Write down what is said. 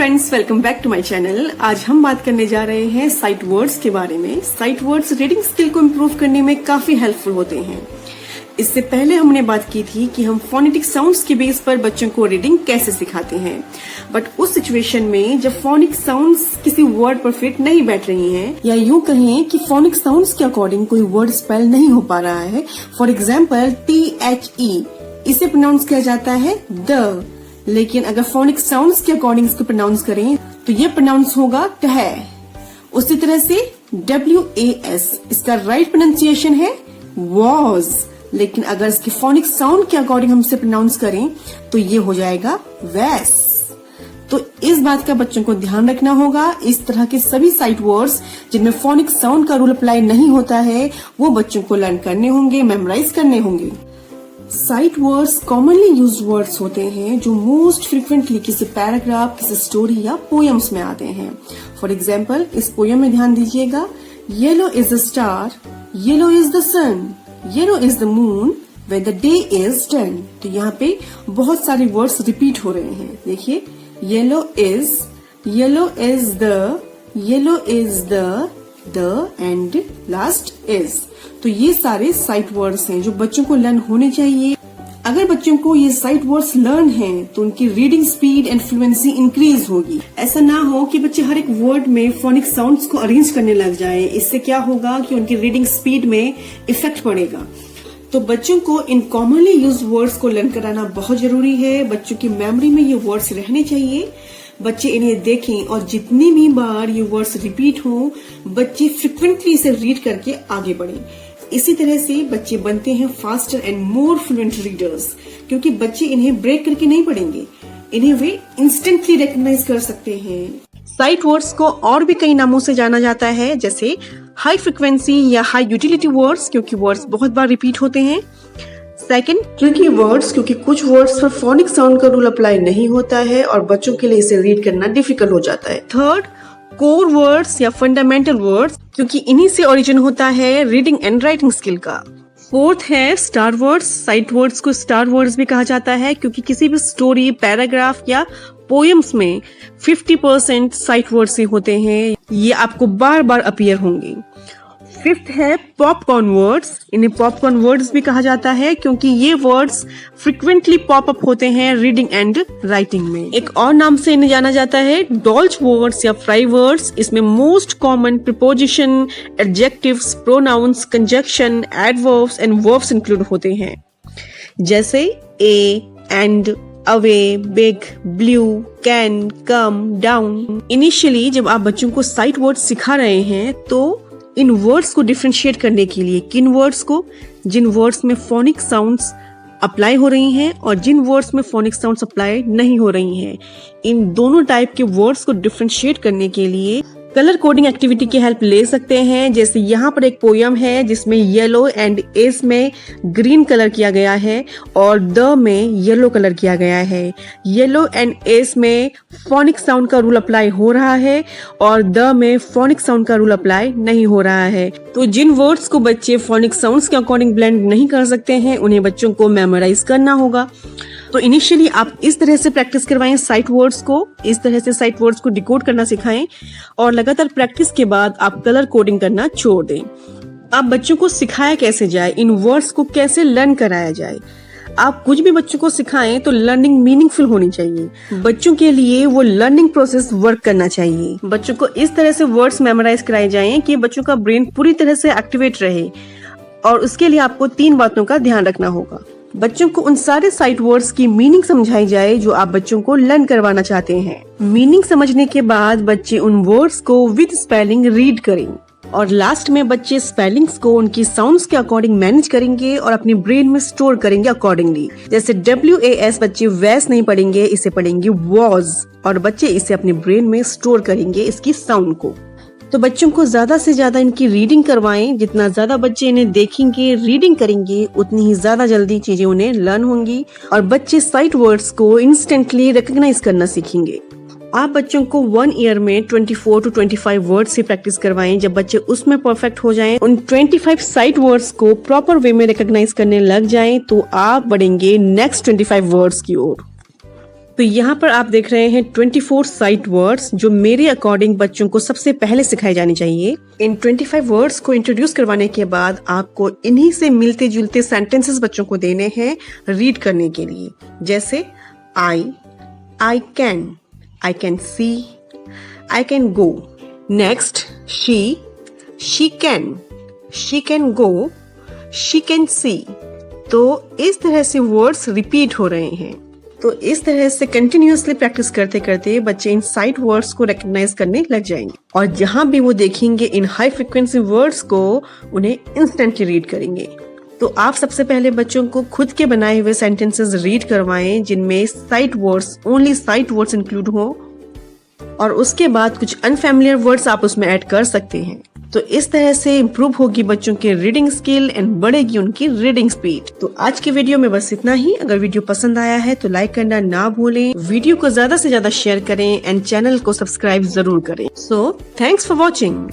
Friends, welcome back to my channel. आज हम बात करने जा रहे हैं साइट वर्ड्स के बारे में। साइट वर्ड्स रीडिंग स्किल को इम्प्रूव करने में काफी हेल्पफुल होते हैं। इससे पहले हमने बात की थी कि हम फोनेटिक साउंड्स के बेस पर बच्चों को रीडिंग कैसे सिखाते हैं, बट उस सिचुएशन में जब फोनिक साउंड्स किसी वर्ड पर फिट नहीं बैठ रही हैं, या यूं कहें कि फोनिक साउंड्स के अकॉर्डिंग कोई वर्ड स्पेल नहीं हो पा रहा है। फॉर एग्जाम्पल THE इसे प्रोनाउंस किया जाता है द, लेकिन अगर फोनिक साउंड्स के अकॉर्डिंग इसको प्रोनाउंस करें तो ये प्रोनाउंस होगा टह। उसी तरह से WAS इसका राइट प्रोनाउंसिएशन है वॉज, लेकिन अगर इसके फोनिक साउंड के अकॉर्डिंग हम इसे प्रोनाउंस करें तो ये हो जाएगा वैस। तो इस बात का बच्चों को ध्यान रखना होगा। इस तरह के सभी साइट वर्ड्स जिनमें फोनिक साउंड का रूल अप्लाई नहीं होता है वो बच्चों को लर्न करने होंगे, मेमोराइज करने होंगे। Sight words commonly used words होते हैं जो मोस्ट फ्रिक्वेंटली किसी पैराग्राफ, किसी स्टोरी या पोएम्स में आते हैं। फॉर एग्जाम्पल, इस पोएम में ध्यान दीजिएगा, yellow is the star, yellow is the sun, yellow is the moon when the day is done. तो यहाँ पे बहुत सारे वर्ड्स रिपीट हो रहे हैं। देखिए, yellow is the, yellow is the end last is. तो ये सारे साइट वर्ड्स हैं जो बच्चों को लर्न होने चाहिए। अगर बच्चों को ये साइट वर्ड्स लर्न हैं तो उनकी reading speed and fluency increase होगी। ऐसा ना हो कि बच्चे हर एक वर्ड में फोनिक साउंड्स को अरेंज करने लग जाए। इससे क्या होगा कि उनकी रीडिंग स्पीड में इफेक्ट पड़ेगा। तो बच्चों को इन कॉमनली यूज्ड वर्ड्स को लर्न कराना बहुत जरूरी है। बच्चों की मेमोरी में ये वर्ड्स रहने चाहिए। बच्चे इन्हें देखें और जितनी भी बार ये वर्ड्स रिपीट हो, बच्चे फ्रिक्वेंटली इसे रीड करके आगे बढ़ें। इसी तरह से बच्चे बनते हैं faster and more fluent readers, क्योंकि बच्चे इन्हें ब्रेक करके नहीं पढ़ेंगे, इन्हें वे इंस्टेंटली रिकॉग्नाइज कर सकते हैं। साइट वर्ड्स को और भी कई नामों से जाना जाता है, जैसे हाई फ्रिक्वेंसी या हाई यूटिलिटी वर्ड्स, क्योंकि वर्ड्स बहुत बार रिपीट होते हैं। सेकंड, ट्रिकी वर्ड्स, क्योंकि कुछ वर्ड्स पर फोनिक साउंड का रूल अप्लाई नहीं होता है और बच्चों के लिए इसे रीड करना डिफिकल्ट हो जाता है। थर्ड, कोर वर्ड्स या फंडामेंटल वर्ड्स, क्योंकि इन्हीं से ओरिजिन होता है रीडिंग एंड राइटिंग स्किल का। फोर्थ है स्टार वर्ड्स। साइट वर्ड्स को स्टार वर्ड्स भी कहा जाता है, क्योंकि किसी भी स्टोरी, पैराग्राफ या पोएम्स में 50% साइट वर्ड्स से होते हैं। ये आपको बार बार अपीयर होंगे। फिफ्थ है पॉपकॉर्न वर्ड्स। इन्हें पॉपकॉर्न वर्ड्स भी कहा जाता है, क्योंकि ये वर्ड्स फ्रिक्वेंटली पॉप अप होते हैं रीडिंग एंड राइटिंग में। एक और नाम से इन्हें जाना जाता है डॉल्च वर्ड्स या फ्राई वर्ड्स। इसमें most common preposition, adjectives, pronouns, conjunction, adverbs and verbs include होते हैं, जैसे a, and, away, big, blue, can, come, down. Initially जब आप बच्चों को साइट वर्ड्स सिखा रहे हैं तो इन वर्ड्स को डिफरेंशिएट करने के लिए किन वर्ड्स को, जिन वर्ड्स में फोनिक साउंड्स अप्लाई हो रही हैं और जिन वर्ड्स में फोनिक साउंड्स अप्लाई नहीं हो रही हैं, इन दोनों टाइप के वर्ड्स को डिफरेंशिएट करने के लिए कलर कोडिंग एक्टिविटी की हेल्प ले सकते हैं। जैसे यहाँ पर एक पोयम है जिसमें येलो एंड एस में ग्रीन कलर किया गया है और द में येलो कलर किया गया है। येलो एंड एस में फोनिक साउंड का रूल अप्लाई हो रहा है और द में फोनिक साउंड का रूल अप्लाई नहीं हो रहा है। तो जिन वर्ड्स को बच्चे फोनिक साउंड्स के अकॉर्डिंग ब्लेंड नहीं कर सकते हैं, उन्हें बच्चों को मेमोराइज करना होगा। तो इनिशियली आप इस तरह से प्रैक्टिस करवाएं साइट वर्ड्स को, इस तरह से साइट वर्ड्स को डिकोड करना सिखाएं और लगातार प्रैक्टिस के बाद आप कलर कोडिंग करना छोड़ दें। आप बच्चों को सिखाया कैसे जाए, इन वर्ड्स को कैसे लर्न कराया जाए। आप कुछ भी बच्चों को सिखाएं तो लर्निंग मीनिंगफुल होनी चाहिए। बच्चों के लिए वो लर्निंग प्रोसेस वर्क करना चाहिए। बच्चों को इस तरह से वर्ड्स मेमोराइज कराए जाएं कि बच्चों का ब्रेन पूरी तरह से एक्टिवेट रहे, और उसके लिए आपको 3 बातों का ध्यान रखना होगा। बच्चों को उन सारे साइट वर्ड्स की मीनिंग समझाई जाए जो आप बच्चों को लर्न करवाना चाहते हैं। मीनिंग समझने के बाद बच्चे उन वर्ड्स को विद स्पेलिंग रीड करें और लास्ट में बच्चे स्पेलिंग्स को उनकी साउंड्स के अकॉर्डिंग मैनेज करेंगे और अपने ब्रेन में स्टोर करेंगे अकॉर्डिंगली। जैसे WAS बच्चे वैस नहीं पढ़ेंगे, इसे पढ़ेंगे वॉज, और बच्चे इसे अपने ब्रेन में स्टोर करेंगे इसकी साउंड को। तो बच्चों को ज्यादा से ज्यादा इनकी रीडिंग करवाएं। जितना ज्यादा बच्चे इन्हें देखेंगे, रीडिंग करेंगे, उतनी ही ज्यादा जल्दी चीजें उन्हें लर्न होंगी और बच्चे साइट वर्ड्स को इंस्टेंटली रिकॉग्नाइज करना सीखेंगे। आप बच्चों को 1 ईयर में 24 to 25 वर्ड्स से प्रैक्टिस करवाएं। जब बच्चे उसमें परफेक्ट हो जाएं, उन 25 साइट वर्ड्स को प्रॉपर वे में रिकॉग्नाइज करने लग जाएं, तो आप बढ़ेंगे नेक्स्ट 25 वर्ड्स की ओर। तो यहाँ पर आप देख रहे हैं 24 साइट वर्ड्स जो मेरे अकॉर्डिंग बच्चों को सबसे पहले सिखाई जानी चाहिए। इन 25 वर्ड्स को इंट्रोड्यूस करवाने के बाद आपको इन्हीं से मिलते जुलते सेंटेंसेस बच्चों को देने हैं रीड करने के लिए। जैसे I can see, I can go। Next she can go, she can see। तो इस तरह से वर्ड्स रिपीट हो रहे हैं। तो इस तरह से कंटिन्यूअसली प्रैक्टिस करते करते बच्चे इन साइट वर्ड्स को रिकॉग्नाइज करने लग जाएंगे और जहां भी वो देखेंगे इन हाई फ्रिक्वेंसी वर्ड्स को उन्हें इंस्टेंटली रीड करेंगे। तो आप सबसे पहले बच्चों को खुद के बनाए हुए सेंटेंसेस रीड करवाएं जिनमें sight words, only sight words include हो और उसके बाद कुछ अनफैमिलियर वर्ड्स आप उसमें ऐड कर सकते हैं। तो इस तरह से इम्प्रूव होगी बच्चों की रीडिंग स्किल एंड बढ़ेगी उनकी रीडिंग स्पीड। तो आज की वीडियो में बस इतना ही। अगर वीडियो पसंद आया है तो लाइक करना ना भूलें, वीडियो को ज्यादा से ज्यादा शेयर करें एंड चैनल को सब्सक्राइब जरूर करें। So thanks for watching.